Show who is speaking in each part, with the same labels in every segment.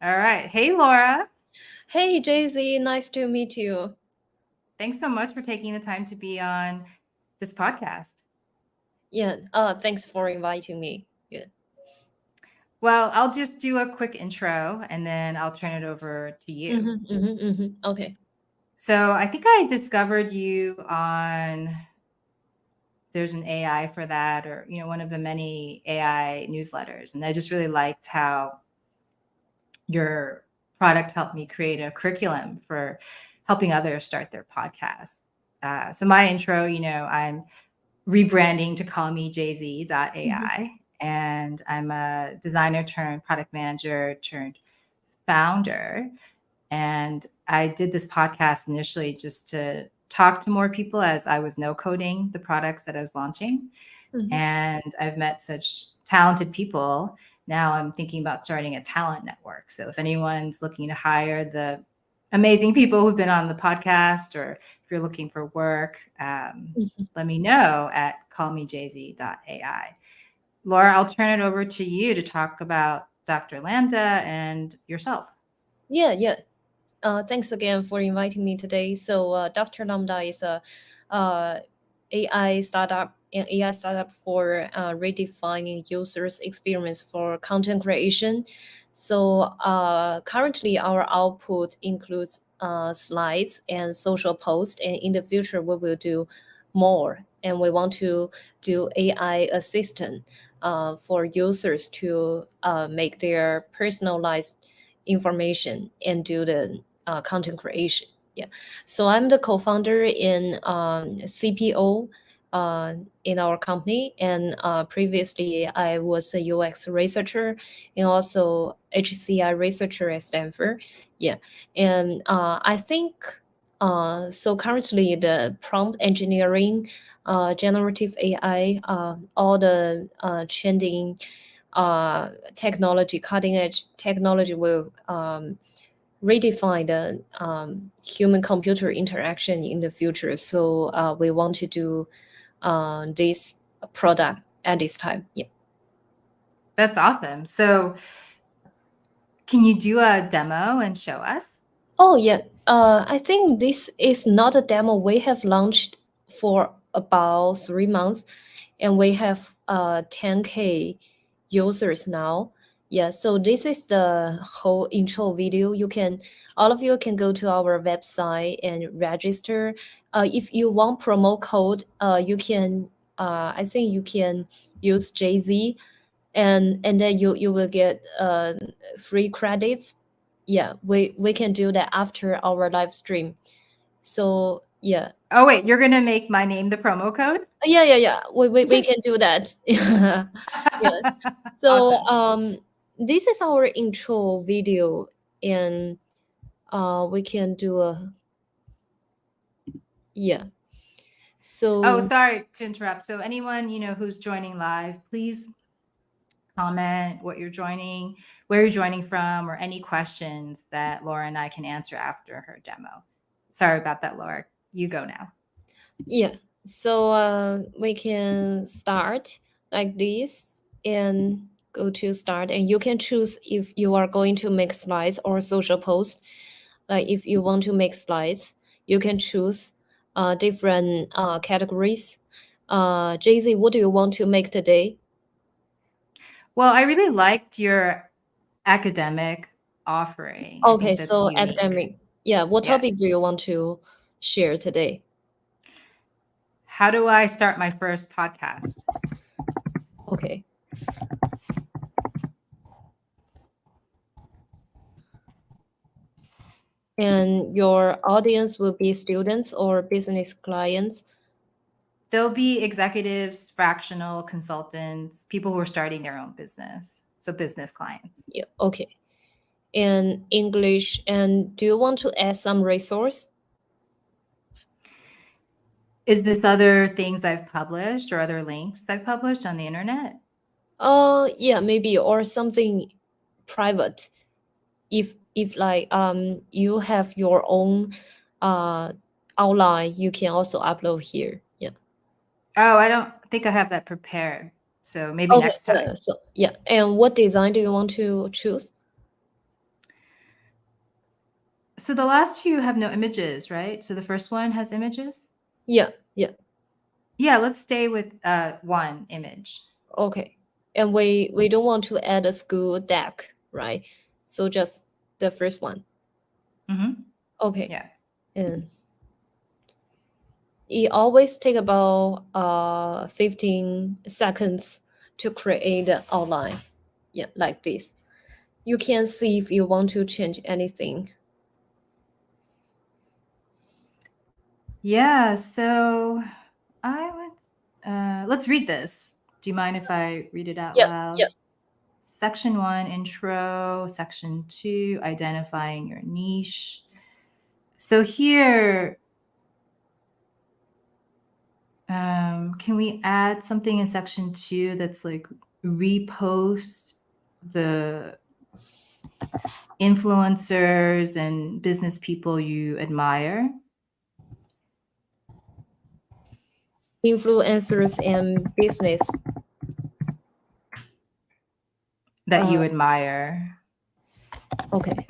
Speaker 1: All right. Hey, Laura.
Speaker 2: Hey, Jay-Z, nice to meet you.
Speaker 1: Thanks so much for taking the time to be on this podcast.
Speaker 2: Yeah, thanks for inviting me. Yeah.
Speaker 1: Well, I'll just do a quick intro and then I'll turn it over to you.
Speaker 2: Okay.
Speaker 1: So, I think I discovered you on there's an AI for that or one of the many AI newsletters and I just really liked how your product helped me create a curriculum for helping others start their podcast. So my intro, I'm rebranding to call me
Speaker 2: Mhm.
Speaker 1: jz.ai. And I'm a designer turned product manager turned founder. And I did this podcast initially just to talk to more people as I was no coding the products that I was launching.
Speaker 2: Mhm.
Speaker 1: And I've met such talented people. Now I'm thinking about starting a talent network. So if anyone's looking to hire the amazing people who've been on the podcast, or if you're looking for work,
Speaker 2: Mhm.
Speaker 1: let me know at callmejz.ai. Laura, I'll turn it over to you to talk about Dr. Lambda and yourself.
Speaker 2: Yeah. Thanks again for inviting me today. So, Dr. Lambda is a uh, AI startup for redefining users' experience for content creation. So, currently, our output includes slides and social posts, and in the future, we will do more. And we want to do AI assistant for users to make their personalized information and do the content creation. Yeah. So I'm the co-founder in CPO in our company, and previously I was a UX researcher and also HCI researcher at Stanford. Yeah, and I think. So currently, the prompt engineering, generative AI, all the trending technology, cutting edge technology will redefine the human computer interaction in the future. So we want to do this product at this time. Yeah.
Speaker 1: That's awesome. So, can you do a demo and show us?
Speaker 2: Oh yeah. I think this is not a demo. We have launched for about 3 months, and we have 10K users now. Yeah, so this is the whole intro video. All of you can go to our website and register. If you want promo code, you can. I think you can use JZ, and then you will get free credits. Yeah, we can do that after our live stream. So yeah.
Speaker 1: Oh, wait, you're going to make my name the promo code?
Speaker 2: Yeah. We can do that. Yes. So
Speaker 1: Awesome.
Speaker 2: this is our intro video, and we can do a yeah.
Speaker 1: Oh,
Speaker 2: So
Speaker 1: sorry to interrupt. So anyone, who's joining live, please comment what you're joining, where you're joining from, or any questions that Laura and I can answer after her demo. Sorry about that, Laura. You go now.
Speaker 2: yeah. So we can start like this and go to start, and you can choose if you are going to make slides or social post. Like if you want to make slides, you can choose different categories. Jay-Z, what do you want to make today?
Speaker 1: Well, I really liked your academic offering. I
Speaker 2: Okay,
Speaker 1: think that's
Speaker 2: so
Speaker 1: unique.
Speaker 2: academic. Yeah, what
Speaker 1: Yeah.
Speaker 2: topic do you want to share today?
Speaker 1: How do I start my first podcast?
Speaker 2: Okay. And your audience will be students or business clients.
Speaker 1: There'll be executives, fractional consultants, people who are starting their own business. So business clients.
Speaker 2: Yeah, okay. And English. And do you want to add some resource?
Speaker 1: Is this other things I've published or other links I've published on the internet?
Speaker 2: Yeah, maybe, or something private. If like you have your own uh outline, you can also upload here. Yeah.
Speaker 1: Oh, I don't think I have that prepared. So maybe
Speaker 2: Okay.
Speaker 1: next time.
Speaker 2: So yeah. And what design do you want to choose?
Speaker 1: So the last two have no images, right? So the first one has images?
Speaker 2: Yeah.
Speaker 1: Yeah, let's stay with one image.
Speaker 2: Okay. And we don't want to add a school deck, right? So just the first one.
Speaker 1: Mm-hmm.
Speaker 2: Okay.
Speaker 1: Yeah.
Speaker 2: And it always take about 15 seconds to create the outline. Yeah, like this. You can see if you want to change anything.
Speaker 1: Yeah, so let's read this. Do you mind if I read it out
Speaker 2: Yep,
Speaker 1: loud?
Speaker 2: yep.
Speaker 1: Section 1, intro. Section 2, identifying your niche. So here, can we add something in section 2 that's like repost the influencers and business people you admire?
Speaker 2: Influencers and business.
Speaker 1: That you admire.
Speaker 2: Okay.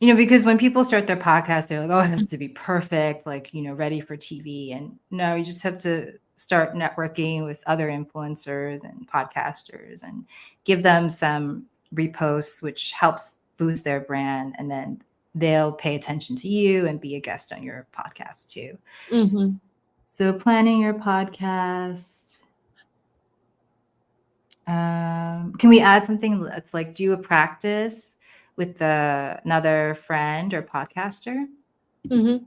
Speaker 1: Because when people start their podcast, they're like, oh, it has to be perfect, like, ready for TV. And no, you just have to start networking with other influencers and podcasters and give them some reposts, which helps boost their brand. And then they'll pay attention to you and be a guest on your podcast too.
Speaker 2: Mm-hmm.
Speaker 1: So planning your podcast. Can we add something that's like do a practice with another friend or podcaster?
Speaker 2: Mm-hmm.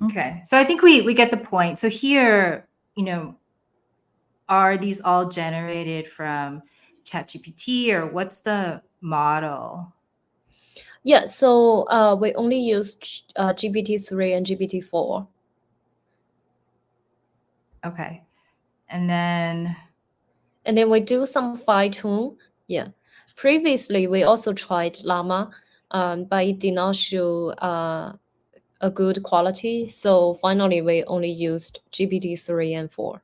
Speaker 1: Okay. So I think we get the point. So here, are these all generated from ChatGPT or what's the model?
Speaker 2: Yeah, so we only use GPT-3 and GPT-4.
Speaker 1: Okay. And then
Speaker 2: We do some fine tune. Yeah. Previously, we also tried Llama, but it did not show a good quality. So finally, we only used GPT-3 and 4.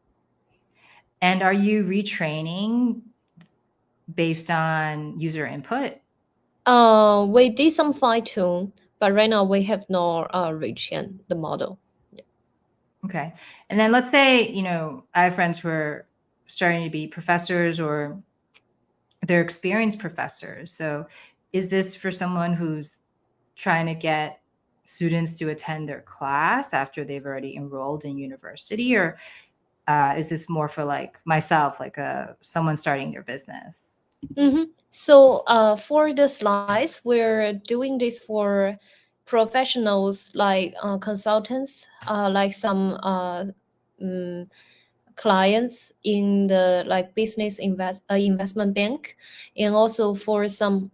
Speaker 1: and are you retraining based on user input?
Speaker 2: We did some fine tune, but right now we have not retrained the model.
Speaker 1: Okay. And then let's say, I have friends who are starting to be professors or they're experienced professors. So is this for someone who's trying to get students to attend their class after they've already enrolled in university? Or is this more for like myself, like someone starting their business?
Speaker 2: Mm-hmm. So for the slides, we're doing this for professionals like consultants, like some clients in the like business investment bank, and also for some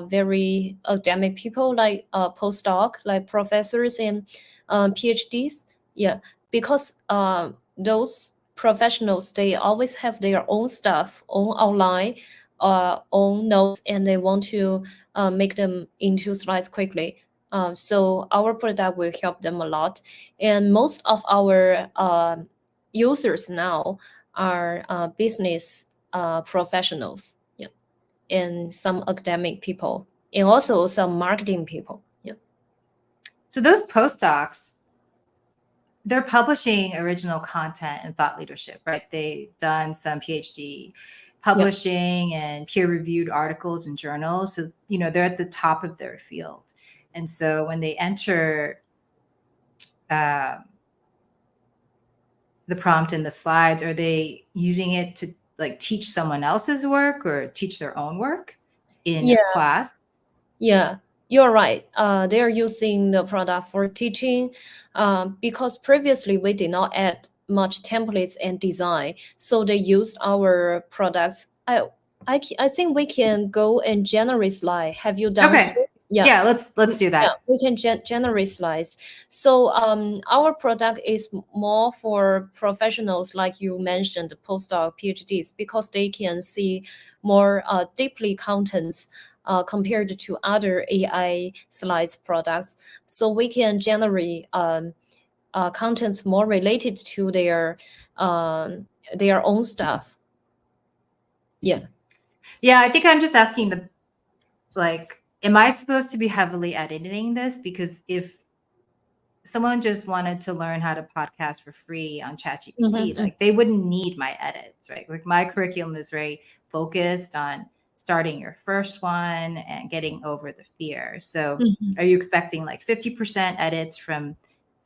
Speaker 2: very academic people like postdoc, like professors and PhDs. Yeah, because those professionals, they always have their own stuff, own outline, own notes, and they want to make them into slides quickly. So our product will help them a lot, and most of our users now are business professionals, yeah, and some academic people, and also some marketing people. Yeah.
Speaker 1: So those postdocs, they're publishing original content and thought leadership, right? They've done some PhD publishing and peer-reviewed articles in journals. So, they're at the top of their field. And so when they enter the prompt in the slides, are they using it to like teach someone else's work or teach their own work in
Speaker 2: Yeah.
Speaker 1: class?
Speaker 2: Yeah, you're right. They are using the product for teaching because previously we did not add much templates and design. So they used our products. I think we can go and generate slide. Have you done?
Speaker 1: Okay. Yeah, let's do that.
Speaker 2: Yeah, we can generate slides. So our product is more for professionals, like you mentioned, postdoc, PhDs, because they can see more deeply contents compared to other AI slides products. So we can generate contents more related to their own stuff. Yeah.
Speaker 1: Yeah, I think I'm just asking am I supposed to be heavily editing this? Because if someone just wanted to learn how to podcast for free on ChatGPT,
Speaker 2: Mhm.
Speaker 1: they wouldn't need my edits, right? Like my curriculum is very focused on starting your first one and getting over the fear. So
Speaker 2: Mhm.
Speaker 1: are you expecting 50% edits from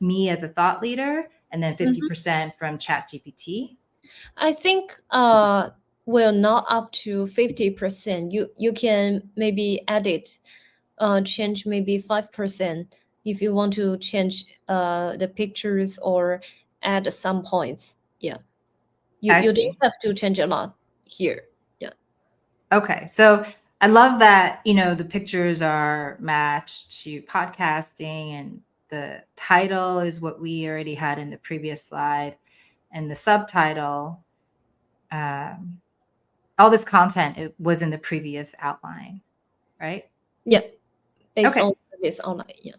Speaker 1: me as a thought leader and then 50% from ChatGPT?
Speaker 2: I think well, not up to 50%. You can maybe edit, change maybe 5% if you want to change the pictures or add some points. Yeah,
Speaker 1: I
Speaker 2: you don't
Speaker 1: see.
Speaker 2: have to change a lot here. Yeah.
Speaker 1: Okay. So I love that, the pictures are matched to podcasting and the title is what we already had in the previous slide and the subtitle. All this content it was in the previous outline, right?
Speaker 2: Yeah, based
Speaker 1: Okay.
Speaker 2: on this online. Yeah,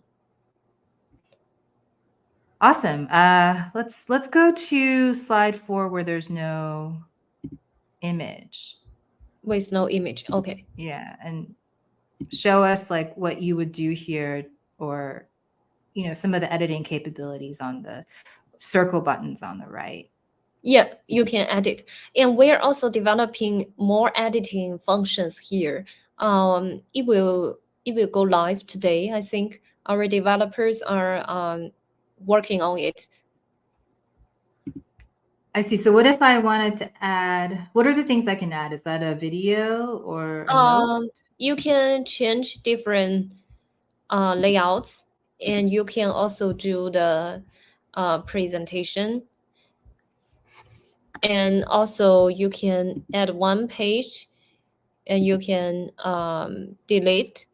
Speaker 1: Awesome. Let's go to slide 4 where there's no image.
Speaker 2: with no image. Okay.
Speaker 1: Yeah, and show us what you would do here or some of the editing capabilities on the circle buttons on the right.
Speaker 2: Yeah, you can edit. And we're also developing more editing functions here. It will go live today. I think our developers are working on it.
Speaker 1: I see. So what if I wanted to add, what are the things I can add? Is that a video or a note?
Speaker 2: You can change different layouts, and you can also do the presentation. And also you can add one page and you can delete.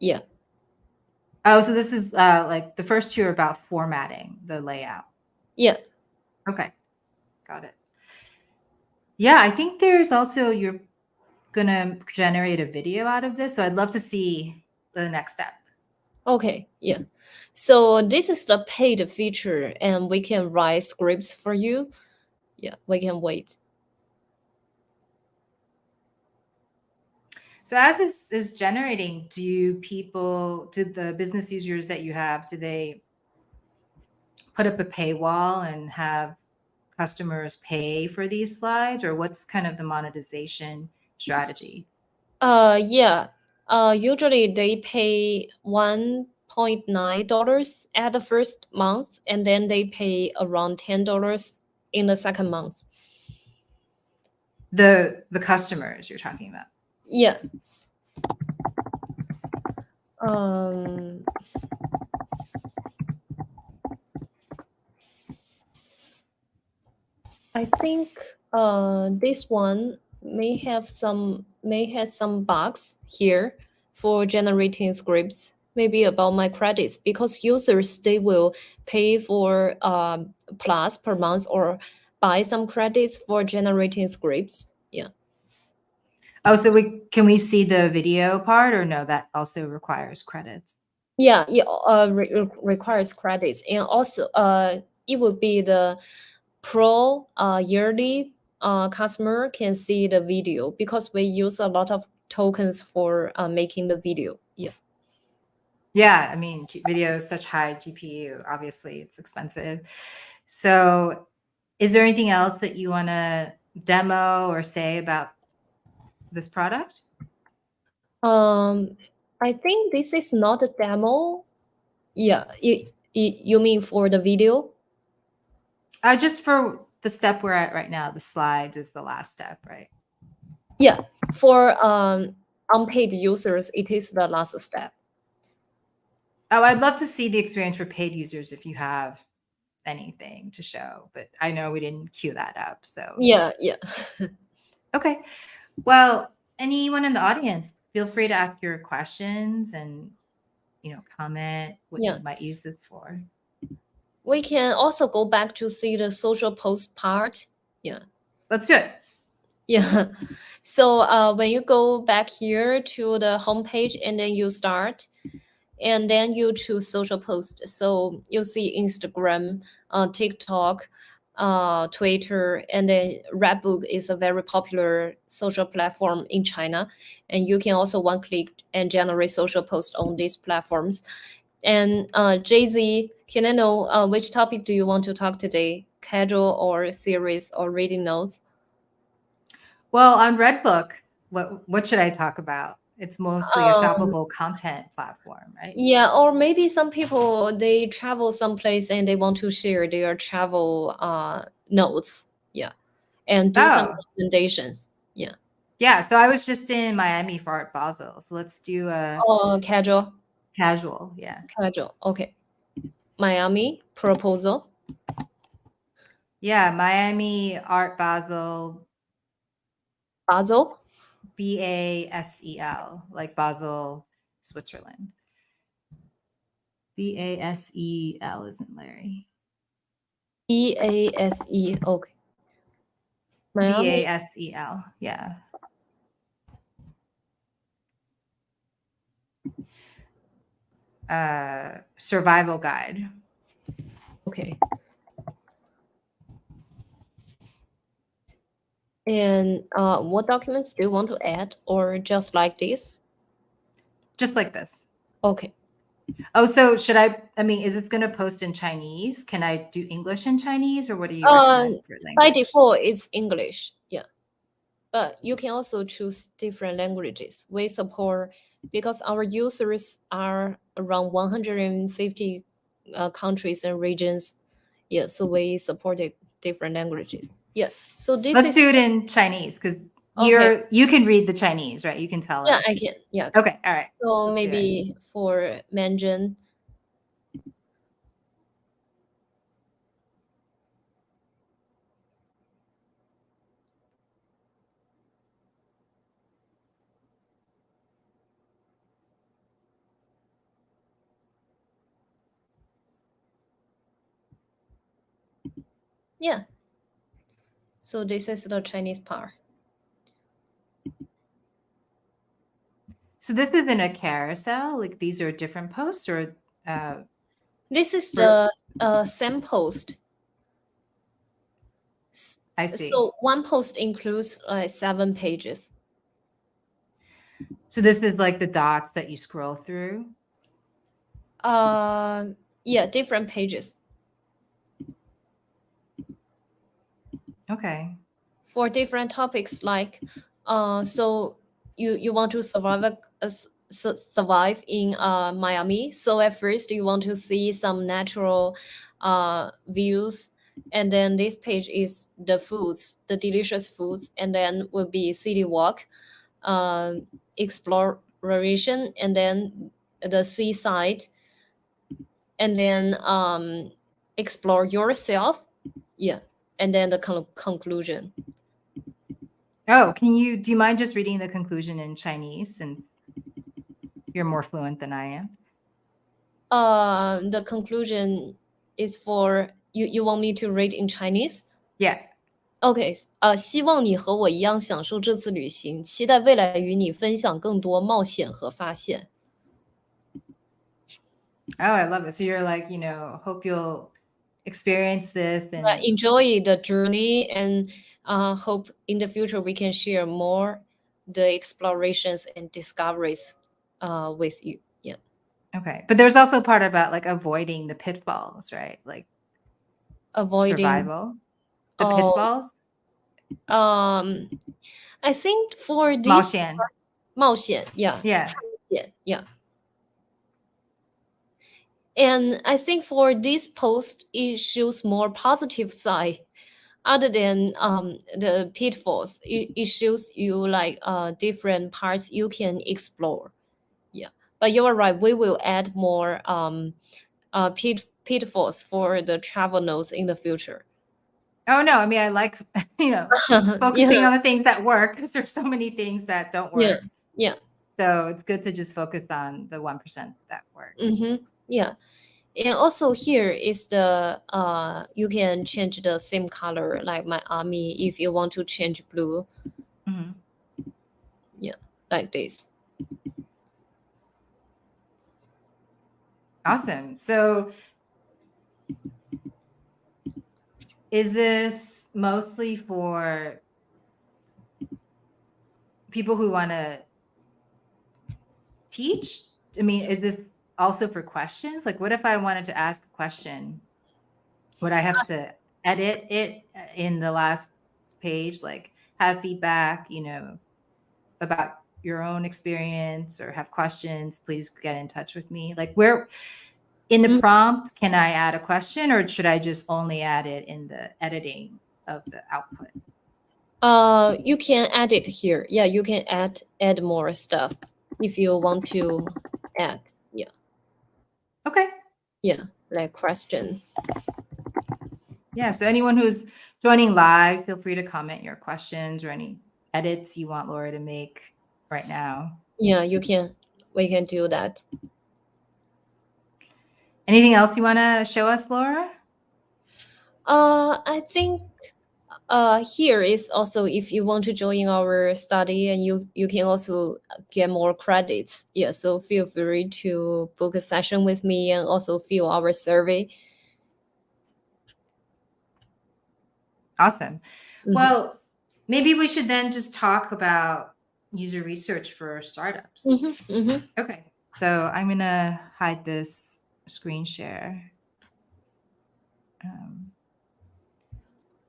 Speaker 2: Yeah.
Speaker 1: Oh, so this is the first two are about formatting the layout.
Speaker 2: Yeah.
Speaker 1: Okay. Got it. Yeah, I think there's also you're gonna generate a video out of this. So I'd love to see the next step.
Speaker 2: Okay. Yeah. So this is the paid feature, and we can write scripts for you. Yeah, we can wait.
Speaker 1: So as this is generating, do the business users that you have, do they put up a paywall and have customers pay for these slides, or what's kind of the monetization strategy?
Speaker 2: Yeah. Usually they pay $1.9 at the first month, and then they pay around $10 in the second month.
Speaker 1: The customers you're talking about.
Speaker 2: Yeah. Um, I think this one may have some bugs here for generating scripts. Maybe about my credits, because users they will pay for plus per month or buy some credits for generating scripts. Yeah.
Speaker 1: Oh, so can we see the video part, or no, that also requires credits?
Speaker 2: Yeah, yeah, requires credits, and also it would be the pro yearly customer can see the video because we use a lot of tokens for making the video. Yeah.
Speaker 1: Yeah, I mean, video is such high GPU. Obviously, it's expensive. So, is there anything else that you want to demo or say about this product?
Speaker 2: Um, I think this is not a demo. Yeah, you mean for the video?
Speaker 1: Just for the step we're at right now, the slides is the last step, right?
Speaker 2: Yeah, for unpaid users, it is the last step.
Speaker 1: Oh, I'd love to see the experience for paid users if you have anything to show, but I know we didn't queue that up. So,
Speaker 2: Yeah, yeah.
Speaker 1: okay. Well, anyone in the audience, feel free to ask your questions and, comment what
Speaker 2: Yeah.
Speaker 1: you might use this for.
Speaker 2: We can also go back to see the social post part. Yeah.
Speaker 1: Let's do it.
Speaker 2: Yeah. So when you go back here to the homepage and then you start, and then you choose social post. So you'll see Instagram, TikTok, Twitter, and then Redbook is a very popular social platform in China. And you can also one click and generate social posts on these platforms. And Jay-Z, can I know which topic do you want to talk today? Casual or series or reading notes?
Speaker 1: Well, on Redbook, what should I talk about? It's mostly a shoppable content platform, right?
Speaker 2: Yeah, or maybe some people they travel someplace and they want to share their travel notes. Yeah. And do some
Speaker 1: Oh,
Speaker 2: recommendations. Yeah.
Speaker 1: yeah. So I was just in Miami for Art Basel. So let's do a
Speaker 2: Casual.
Speaker 1: casual. Yeah.
Speaker 2: Casual. Okay. Miami proposal.
Speaker 1: Yeah. Miami Art Basel,
Speaker 2: Basel.
Speaker 1: BASEL, like Basel, Switzerland. BASEL isn't Larry.
Speaker 2: BASE. Okay. Miami.
Speaker 1: BASEL. Yeah. Survival guide.
Speaker 2: Okay. And what documents do you want to add, or just like this?
Speaker 1: Just like this.
Speaker 2: Okay.
Speaker 1: Oh, so should I mean, is it going to post in Chinese? Can I do English and Chinese, or what do you recommend for
Speaker 2: By
Speaker 1: language?
Speaker 2: default, it's English. Yeah. But you can also choose different languages. We support, because our users are around 150 countries and regions. Yeah, so we supported different languages. Yeah, so this
Speaker 1: Let's
Speaker 2: is
Speaker 1: do it in Chinese because
Speaker 2: okay.
Speaker 1: you can read the Chinese, right? You can tell
Speaker 2: Yeah,
Speaker 1: us.
Speaker 2: I can. Yeah.
Speaker 1: Okay, all right.
Speaker 2: So
Speaker 1: Let's do it.
Speaker 2: maybe for Mandarin. Yeah. So this is the Chinese part.
Speaker 1: So this isn't a carousel. Like these are different posts, or
Speaker 2: This is
Speaker 1: for,
Speaker 2: the same post.
Speaker 1: I see.
Speaker 2: So one post includes 7 pages.
Speaker 1: So this is like the dots that you scroll through.
Speaker 2: Yeah, different pages.
Speaker 1: Okay.
Speaker 2: For different topics, like so you want to survive in Miami. So at first you want to see some natural views, and then this page is the foods, the delicious foods, and then will be city walk, exploration, and then the seaside, and then explore yourself. Yeah, and then the conclusion.
Speaker 1: Oh, do you mind just reading the conclusion in Chinese, and you're more fluent than I am?
Speaker 2: The conclusion is for you. You want me to read in Chinese?
Speaker 1: Yeah.
Speaker 2: OK，希望你和我一样享受这次旅行，期待未来与你分享更多冒险和发现。
Speaker 1: Oh, I love it. So you're like, hope you'll experience this and
Speaker 2: Enjoy the journey, and hope in the future we can share more the explorations and discoveries with you. Yeah.
Speaker 1: okay. But there's also a part about like avoiding the pitfalls, right? Like
Speaker 2: Avoiding
Speaker 1: survival, the
Speaker 2: Oh,
Speaker 1: pitfalls.
Speaker 2: I think for this
Speaker 1: 冒险.
Speaker 2: 冒险 yeah,
Speaker 1: Yeah.
Speaker 2: 探险 yeah. And I think for this post, it shows more positive side other than the pitfalls. It shows you like different parts you can explore. Yeah, but you are right. We will add more pitfalls for the travel notes in the future.
Speaker 1: Oh no, I mean I like focusing
Speaker 2: Yeah,
Speaker 1: on the things that work because there's so many things that don't
Speaker 2: yeah,
Speaker 1: work.
Speaker 2: yeah.
Speaker 1: So it's good to just focus on the 1% that works.
Speaker 2: Yeah. And also here is the you can change the same color like my army if you want to change blue. Yeah, like this.
Speaker 1: Awesome. So is this mostly for people who want to teach? I mean, is this also for questions? Like, what if I wanted to ask a question? Would I have to edit it in the last page? Like, have feedback, about your own experience or have questions, please get in touch with me. Like, where in the prompt can I add a question, or should I just only add it in the editing of the output?
Speaker 2: You can add it here. Yeah, you can add more stuff if you want to add. Yeah.
Speaker 1: Okay.
Speaker 2: Yeah, like question.
Speaker 1: Yeah. So anyone who's joining live, feel free to comment your questions or any edits you want Laura to make right now.
Speaker 2: Yeah, we can do that.
Speaker 1: Anything else you want to show us, Laura?
Speaker 2: I think here is also if you want to join our study and you can also get more credits. Yeah, so feel free to book a session with me and also fill our survey.
Speaker 1: Awesome. Well, maybe we should then just talk about user research for startups. Okay. So I'm going to hide this screen share.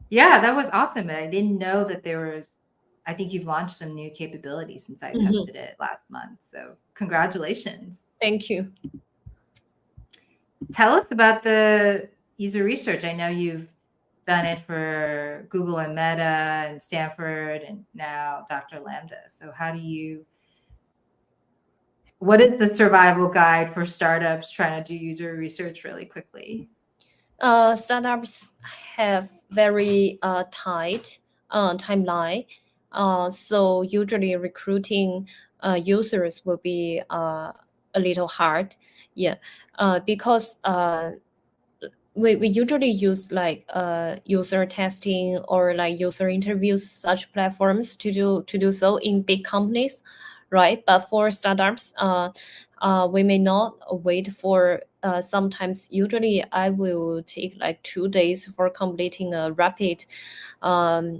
Speaker 1: Yeah, that was awesome. I didn't know that I think you've launched some new capabilities since I tested it last month. So congratulations.
Speaker 2: Thank you.
Speaker 1: Tell us about the user research. I know you've done it for Google and Meta and Stanford and now Dr. Lambda. So what is the survival guide for startups trying to do user research really quickly?
Speaker 2: Startups have very tight timeline. So usually recruiting users will be a little hard. Yeah, because we usually use like user testing or like user interviews, such platforms to do so in big companies, right? But for startups, we may not wait for. Sometimes, usually, I will take like 2 days for completing a rapid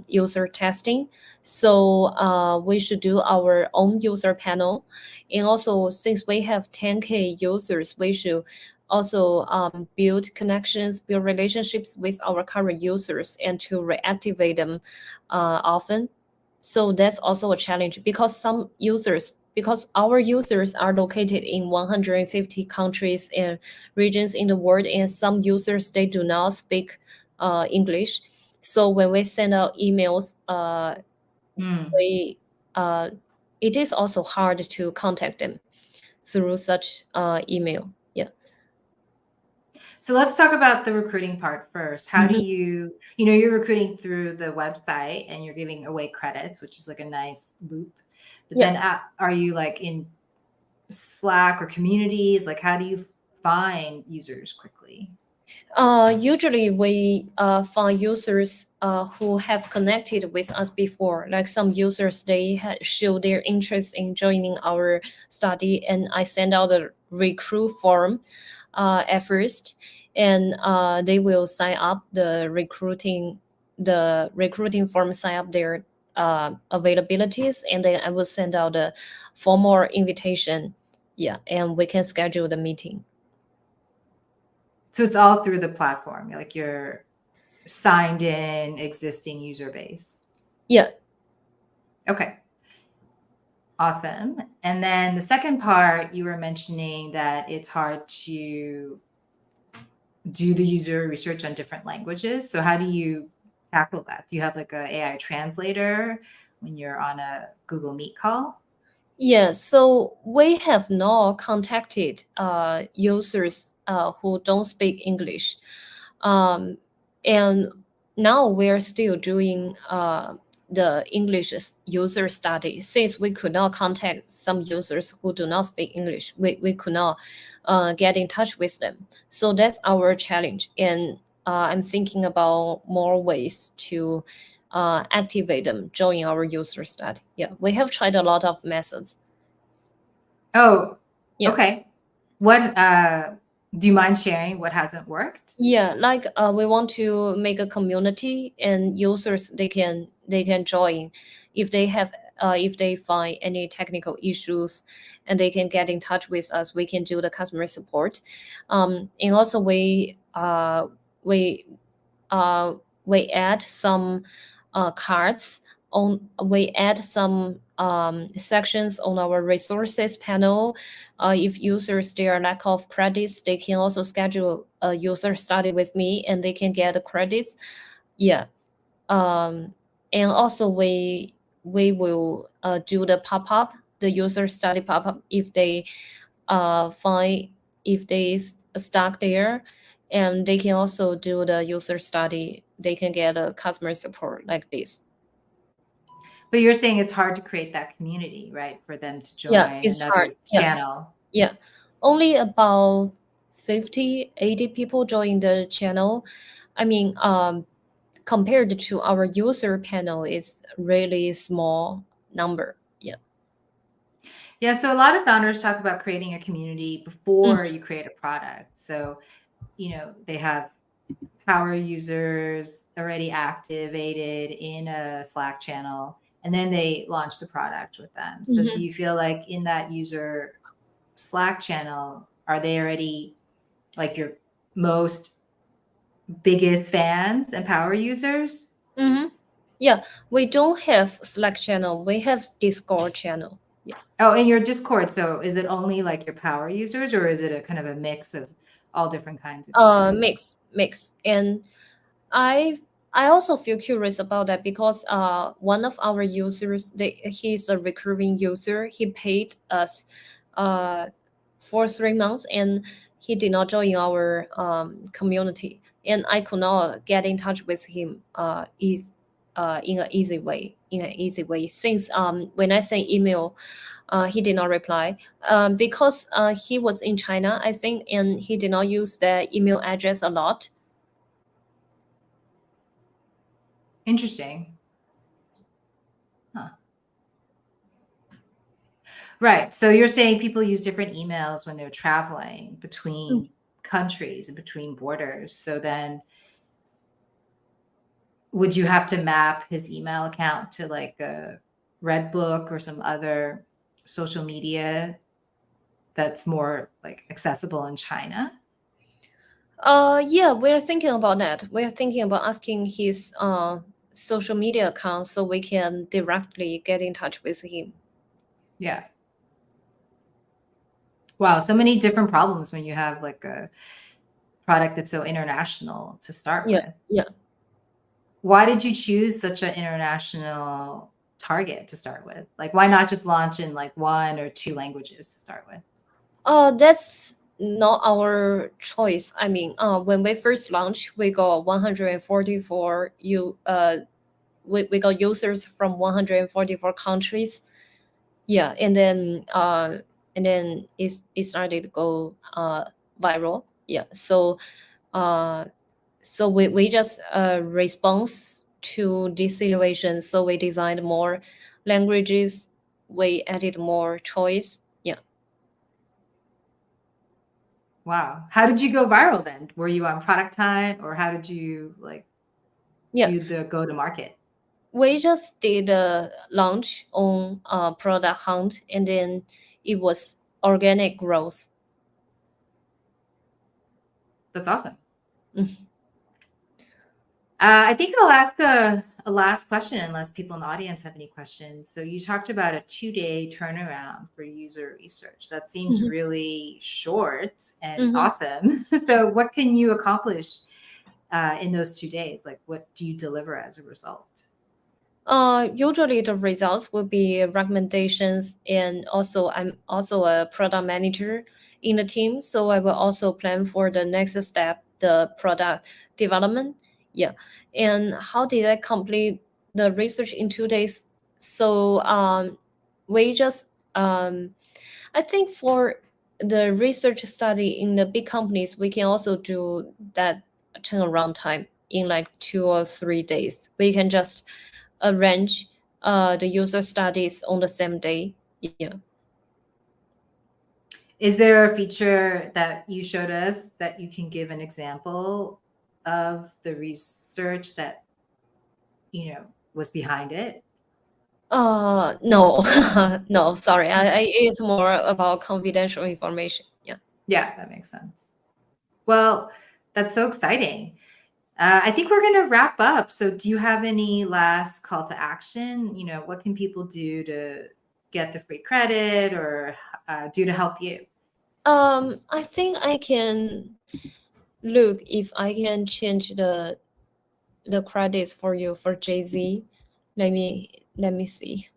Speaker 2: user testing. So we should do our own user panel, and also since we have 10K users, we should also build connections, build relationships with our current users, and to reactivate them often. So that's also a challenge because our users are located in 150 countries and regions in the world, and some users they do not speak English. So when we send out emails, it is also hard to contact them through such email. Yeah.
Speaker 1: So let's talk about the recruiting part first. How do you're recruiting through the website and you're giving away credits, which is like a nice loop. But then are you like in Slack or communities? Like, how do you find users quickly?
Speaker 2: Usually we find users who have connected with us before. Like some users, they show their interest in joining our study, and I send out a recruit form at first, and they will sign up the recruiting form, sign up their availabilities, and then I will send out a formal invitation. Yeah, and we can schedule the meeting.
Speaker 1: So it's all through the platform, like your signed in existing user base.
Speaker 2: Yeah.
Speaker 1: Okay. Awesome. And then the second part, you were mentioning that it's hard to do the user research on different languages. So how do you tackle that? Do you have like a AI translator when you're on a Google Meet call?
Speaker 2: Yeah, so we have not contacted users who don't speak English. And now we're still doing the English user study, since we could not contact some users who do not speak English. We could not get in touch with them. So that's our challenge. And I'm thinking about more ways to activate them, join our user study. Yeah, we have tried a lot of methods.
Speaker 1: Oh,
Speaker 2: Yeah.
Speaker 1: okay. What do you mind sharing what hasn't worked?
Speaker 2: Yeah, like we want to make a community, and users they can join if they have if they find any technical issues, and they can get in touch with us. We can do the customer support, and also we uh, we add some cards on. We add some sections on our resources panel. If users their lack of credits, they can also schedule a user study with me, and they can get the credits. Yeah. And also we will do the pop-up, the user study pop-up, if they find if they stuck there, and they can also do the user study. They can get a customer support like this.
Speaker 1: But you're saying it's hard to create that community, right? For them to
Speaker 2: Yeah,
Speaker 1: join
Speaker 2: it's hard.
Speaker 1: another
Speaker 2: Yeah,
Speaker 1: channel.
Speaker 2: yeah. Only about 50, 80 people join the channel. I mean, compared to our user panel, it's really small number. Yeah.
Speaker 1: Yeah, so a lot of founders talk about creating a community before
Speaker 2: Mm,
Speaker 1: you create a product. So, they have power users already activated in a Slack channel, and then they launch the product with them. So, do
Speaker 2: mhm.
Speaker 1: you feel like in that user Slack channel, are they already like your most biggest fans and power users?
Speaker 2: Mm-hmm. Yeah, we don't have Slack channel. We have Discord channel. Yeah.
Speaker 1: Oh, in your Discord. So, is it only like your power users, or is it a kind of a mix of all different kinds of users?
Speaker 2: Mix. And I I also feel curious about that because one of our users, he's a recurring user. He paid us uh for 3 months, and he did not join our community, and I could not get in touch with him is in an easy way, since when I sent email, he did not reply because he was in China, I think, and he did not use the email address a lot.
Speaker 1: Interesting. Huh. Right. So you're saying people use different emails when they're traveling between countries and between borders. So then would you have to map his email account to like a Redbook or some other social media that's more like accessible in China?
Speaker 2: Yeah, we're thinking about that. We're thinking about asking his social media account so we can directly get in touch with him.
Speaker 1: Yeah. Wow, so many different problems when you have like a product that's so international to start
Speaker 2: Yeah,
Speaker 1: with.
Speaker 2: yeah.
Speaker 1: Why did you choose such an international target to start with? Like, why not just launch in like one or two languages to start with?
Speaker 2: That's not our choice. I mean, when we first launched, we got 144 we got users from 144 countries. Yeah, and then it started to go viral. Yeah, so we just response to this situation. So we designed more languages. We added more choice. Yeah.
Speaker 1: Wow. How did you go viral then? Were you on Product Time, or how did you like
Speaker 2: Yeah,
Speaker 1: do the go to market?
Speaker 2: we just did a launch on Product Hunt, and then it was organic growth.
Speaker 1: That's awesome.
Speaker 2: Mm.
Speaker 1: I think I'll ask a last question unless people in the audience have any questions. So you talked about a 2-day turnaround for user research. That seems
Speaker 2: Mhm.
Speaker 1: really short and
Speaker 2: Mhm.
Speaker 1: awesome. So what can you accomplish in those 2 days? Like, what do you deliver as a result?
Speaker 2: Usually the results will be recommendations, and also I'm also a product manager in the team, so I will also plan for the next step, the product development. Yeah, and how did I complete the research in 2 days. So we just I think for the research study in the big companies, we can also do that turnaround time in like 2 or 3 days. We can just arrange the user studies on the same day. Yeah.
Speaker 1: Is there a feature that you showed us that you can give an example of the research that, was behind it?
Speaker 2: No, no, sorry. It's more about confidential information. Yeah.
Speaker 1: Yeah, that makes sense. Well, that's so exciting. I think we're going to wrap up. So do you have any last call to action? What can people do to get the free credit or do to help you?
Speaker 2: I think I can look if I can change the credits for you for Jay-Z. Let me see.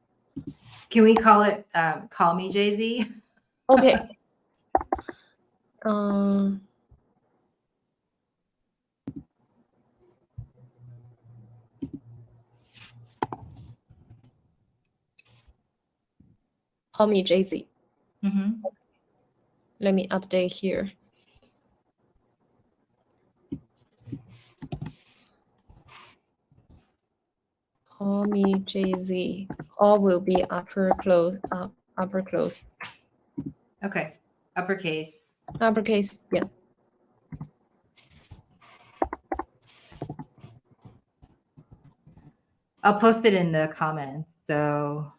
Speaker 1: Can we call it Call Me Jay-Z?
Speaker 2: Okay. Um, call me Jay-Z.
Speaker 1: Mm-hmm.
Speaker 2: Let me update here. Call me Jay-Z. All will be uppercase.
Speaker 1: Okay. Uppercase.
Speaker 2: Uppercase, yeah.
Speaker 1: I'll post it in the comments. So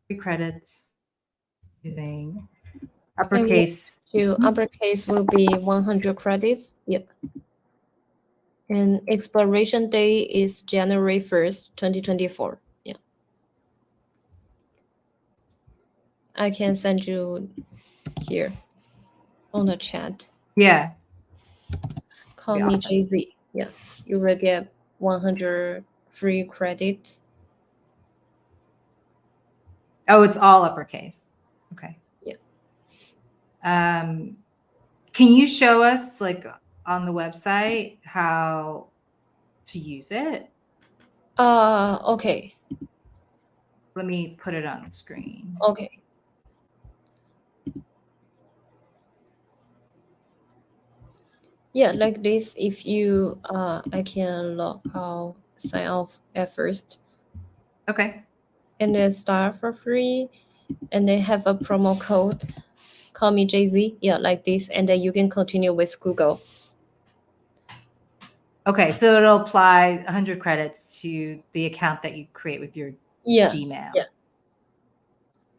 Speaker 1: free credits using uppercase.
Speaker 2: To uppercase will be 100 credits. Yep. And expiration date is January 1st, 2024. Yeah. I can send you here on the chat.
Speaker 1: Yeah.
Speaker 2: Call me Jay-Z. Yeah. You will get 100 free credits.
Speaker 1: Oh, it's all uppercase. Okay.
Speaker 2: Yeah.
Speaker 1: Can you show us like on the website how to use it?
Speaker 2: Okay.
Speaker 1: Let me put it on the screen.
Speaker 2: Okay. Yeah, like this. If you I can log out, sign off at first.
Speaker 1: Okay.
Speaker 2: And then start for free, and then have a promo code. Call me Jay-Z. Yeah, like this, and then you can continue with Google.
Speaker 1: Okay, so it'll apply 100 credits to the account that you create with your Gmail.
Speaker 2: Yeah.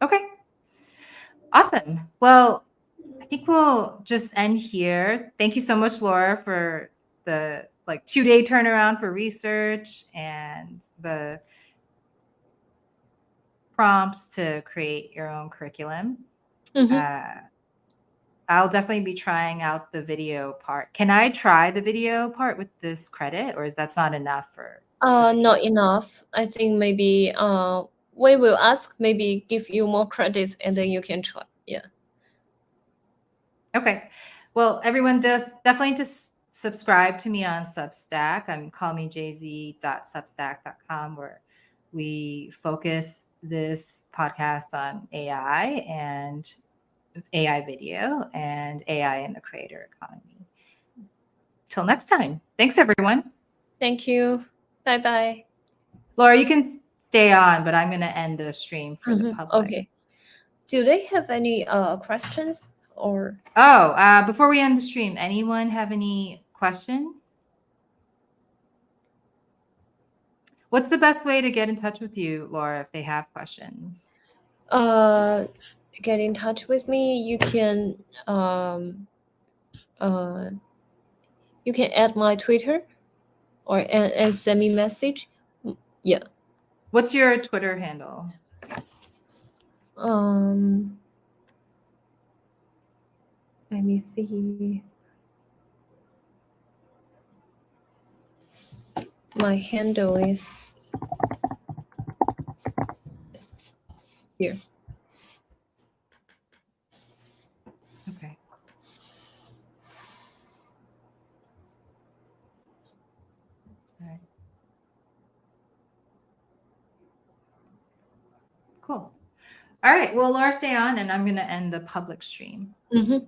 Speaker 1: Okay. Awesome. Well, I think we'll just end here. Thank you so much, Laura, for the 2-day turnaround for research and the prompts to create your own curriculum.
Speaker 2: Mm-hmm.
Speaker 1: I'll definitely be trying out the video part. Can I try the video part with this credit, or is that's not enough for?
Speaker 2: Not enough. I think maybe we will ask, maybe give you more credits, and then you can try. Yeah.
Speaker 1: Okay. Well, everyone does definitely just subscribe to me on Substack. I'm callmejz.substack.com, where we focus this podcast on AI and AI video and AI in the creator economy. Till next time. Thanks, everyone.
Speaker 2: Thank you. Bye-bye.
Speaker 1: Laura, you can stay on, but I'm going to end the stream for the public.
Speaker 2: Okay. Do they have any questions or?
Speaker 1: Oh, before we end the stream, anyone have any questions? What's the best way to get in touch with you, Laura, if they have questions?
Speaker 2: Get in touch with me. You can add my Twitter or and send me message. Yeah.
Speaker 1: What's your Twitter handle?
Speaker 2: Let me see. My handle is here.
Speaker 1: Okay. All right. Cool. All right. Well, Laura, stay on, and I'm going to end the public stream.
Speaker 2: Mhm.